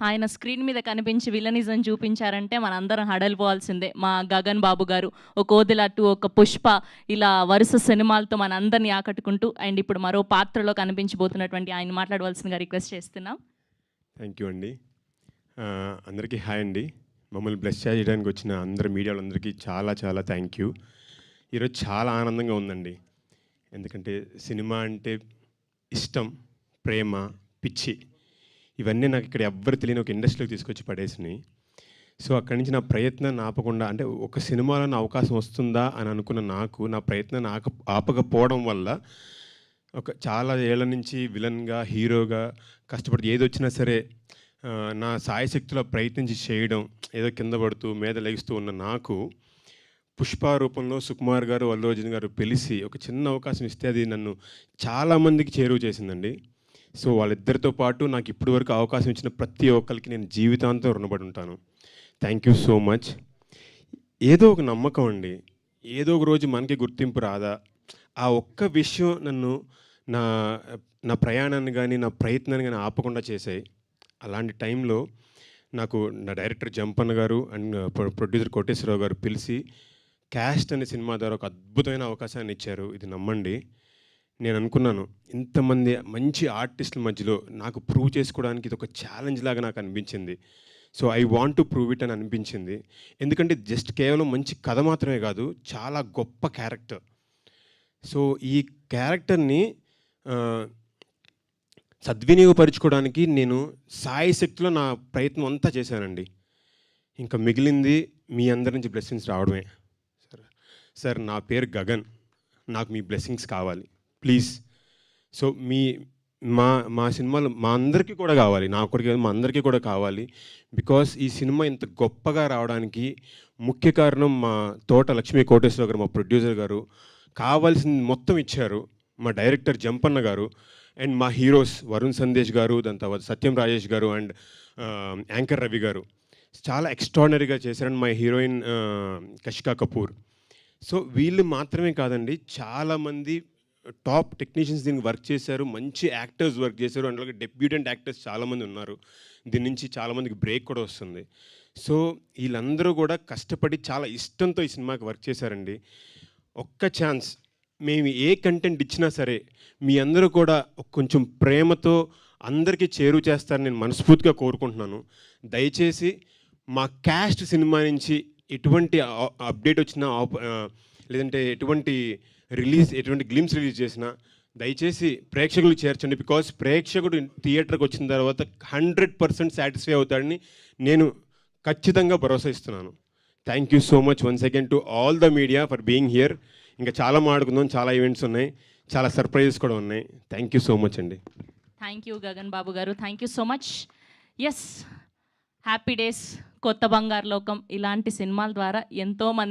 ఆయన స్క్రీన్ మీద కనిపించి విలనిజం చూపించారంటే మనందరం హడలిపోవాల్సిందే. మా గగన్ బాబు గారు ఒక ఓదెల 2, ఒక పుష్ప ఇలా వరుస సినిమాలతో మనందరిని ఆకట్టుకుంటూ అండ్ ఇప్పుడు మరో పాత్రలో కనిపించబోతున్నటువంటి ఆయన మాట్లాడవలసిందిగా రిక్వెస్ట్ చేస్తున్నాం. థ్యాంక్ యూ అండి. అందరికీ హాయ్ అండి. మమ్మల్ని బ్లెస్ చేయడానికి వచ్చిన అందరు మీడియా వాళ్ళందరికీ చాలా చాలా థ్యాంక్ యూ. ఈరోజు చాలా ఆనందంగా ఉందండి. ఎందుకంటే సినిమా అంటే ఇష్టం, ప్రేమ, పిచ్చి ఇవన్నీ నాకు ఇక్కడ ఎవ్వరు తెలియని ఒక ఇండస్ట్రీలోకి తీసుకొచ్చి పడేసినాయి. సో అక్కడి నుంచి నా ప్రయత్నాన్ని ఆపకుండా, అంటే ఒక సినిమాలో నా అవకాశం వస్తుందా అని అనుకున్న నాకు నా ప్రయత్నాన్ని ఆపకపోవడం వల్ల చాలా ఏళ్ల నుంచి విలన్గా, హీరోగా కష్టపడి ఏది వచ్చినా సరే నా సాయశక్తిలో ప్రయత్నించి చేయడం, ఏదో కింద పడుతూ మీద లెగుస్తూ ఉన్న నాకు పుష్ప రూపంలో సుకుమార్ గారు, అల్లు అర్జున్ గారు పిలిచి ఒక చిన్న అవకాశం ఇస్తే అది నన్ను చాలామందికి చేరువ చేసిందండి. సో వాళ్ళిద్దరితో పాటు నాకు ఇప్పటి వరకు అవకాశం ఇచ్చిన ప్రతి ఒక్కరికి నేను జీవితాంతం రుణపడి ఉంటాను. Thank you so much. ఏదో ఒక నమ్మకం అండి, ఏదో ఒక రోజు మనకి గుర్తింపు రాదా, ఆ ఒక్క విషయం నన్ను నా నా ప్రయాణాన్ని కానీ నా ప్రయత్నాన్ని కానీ ఆపకుండా చేశాయి. అలాంటి టైంలో నాకు నా డైరెక్టర్ జంపన్న గారు అండ్ ప్రొడ్యూసర్ కోటేశ్వరరావు గారు పిలిచి క్యాస్ట్ అనే సినిమా ద్వారా ఒక అద్భుతమైన అవకాశాన్ని ఇచ్చారు. ఇది నమ్మండి. నేను అనుకున్నాను ఇంతమంది మంచి ఆర్టిస్టుల మధ్యలో నాకు ప్రూవ్ చేసుకోవడానికి ఇది ఒక ఛాలెంజ్ లాగా నాకు అనిపించింది. So I want to prove it అని అనిపించింది. ఎందుకంటే జస్ట్ కేవలం మంచి కథ మాత్రమే కాదు, చాలా గొప్ప క్యారెక్టర్. సో ఈ క్యారెక్టర్ని సద్వినియోగపరుచుకోవడానికి నేను సాయశక్తిలో నా ప్రయత్నం అంతా చేశానండి. ఇంకా మిగిలింది మీ అందరి నుంచి బ్లెస్సింగ్స్ రావడమే. సార్ నా పేరు గగన్, నాకు మీ బ్లెస్సింగ్స్ కావాలి ప్లీజ్. సో మా సినిమాలు మా అందరికీ కూడా కావాలి, నా ఒక్కడికి కాదు, మా అందరికీ కూడా కావాలి. బికాస్ ఈ సినిమా ఇంత గొప్పగా రావడానికి ముఖ్య కారణం మా తోట లక్ష్మీ కోటేశ్వర గారు, మా ప్రొడ్యూసర్ గారు కావాల్సింది మొత్తం ఇచ్చారు. మా డైరెక్టర్ జంపన్న గారు అండ్ మా హీరోస్ వరుణ్ సందేశ్ గారు, దాని తర్వాత సత్యం రాజేష్ గారు అండ్ యాంకర్ రవి గారు చాలా ఎక్స్ట్రాడినరీగా చేశారు. అండ్ మా హీరోయిన్ కషికా కపూర్. సో వీళ్ళు మాత్రమే కాదండి, చాలామంది టాప్ టెక్నీషియన్స్ దీనికి వర్క్ చేశారు, మంచి యాక్టర్స్ వర్క్ చేశారు. అండ్ అలాగే డెబ్యూటెంట్ యాక్టర్స్ చాలామంది ఉన్నారు. దీని నుంచి చాలామందికి బ్రేక్ కూడా వస్తుంది. సో వీళ్ళందరూ కూడా కష్టపడి చాలా ఇష్టంతో ఈ సినిమాకి వర్క్ చేశారండి. ఒక్క ఛాన్స్, మేము ఏ కంటెంట్ ఇచ్చినా సరే మీ అందరూ కూడా కొంచెం ప్రేమతో అందరికీ చేరువ చేస్తారని నేను మనస్ఫూర్తిగా కోరుకుంటున్నాను. దయచేసి మా క్యాస్ట్ సినిమా నుంచి ఎటువంటి అప్డేట్ వచ్చినా, లేదంటే ఎటువంటి గ్లిమ్స్ రిలీజ్ చేసినా దయచేసి ప్రేక్షకులు చేర్చండి. బికాస్ ప్రేక్షకుడు థియేటర్కి వచ్చిన తర్వాత 100% సాటిస్ఫై అవుతాడని నేను ఖచ్చితంగా భరోసా ఇస్తున్నాను. Thank you so much once again to all the media for being here. ఇంకా చాలా మాట్లాడుకుందాం, చాలా ఈవెంట్స్ ఉన్నాయి, చాలా సర్ప్రైజెస్ కూడా ఉన్నాయి. థ్యాంక్ యూ సో మచ్ అండి. థ్యాంక్ యూ గగన్ బాబు గారు, thank you so much. Yes, happy days, Kotha Bangaru లోకం ఇలాంటి సినిమాల ద్వారా ఎంతోమంది